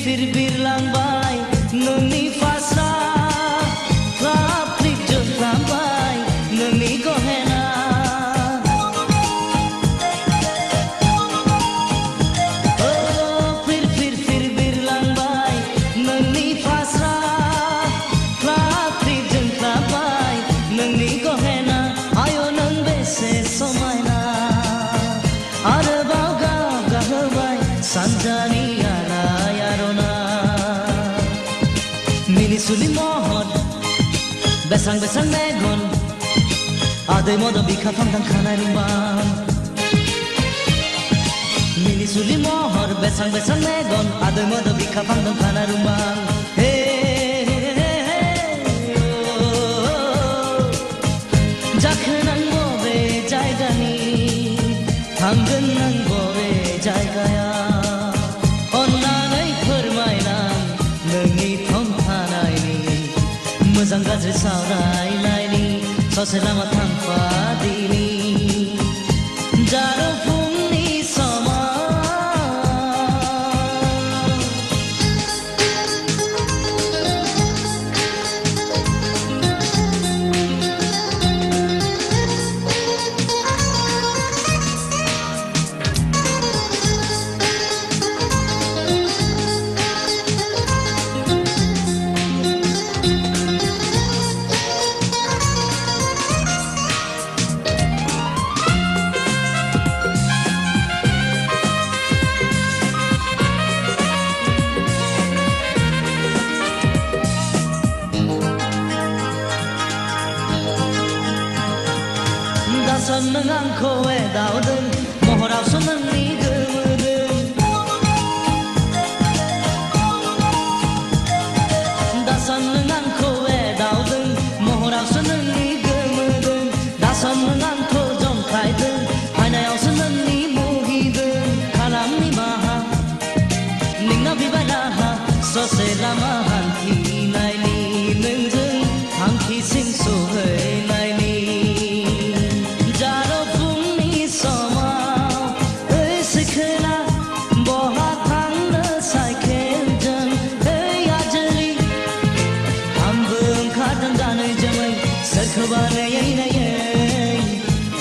फिर बिरलां बाय नोंनि फास्रा क्लाब जोंख्लाबबाय नोंनि गहेना फिर बिरलां बाय नोंनि फास्रा क्लाब जोंख्लाबबाय नोंनि गहेना आय' नों बेसे समायना आरोबाव गाब गाहोबाय सानजानि Minisuli mohon besang megon Adai modo bika pangdang kanai rumbang Minisuli mohon besang megon Adai modo bika pangdang kanai rumbang Jakhan ang bobe jaigani Tanggan ang bobe jaigaya Moजां गाज्रि सावरायनायनि ससे लामा थांफादिनि जारौ फुंनि समाव Dasan nang angko dauden mohorau seneng ni gemeden Dasan nang angko dauden mohorau seneng ni gemeden Dasan nang angko jongkaiden hainayau seneng ni muhiden kalam ni maha ningna bibalaha sose lama hanki nai ni nungjung hanki sing sohei nai ni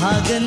Hagen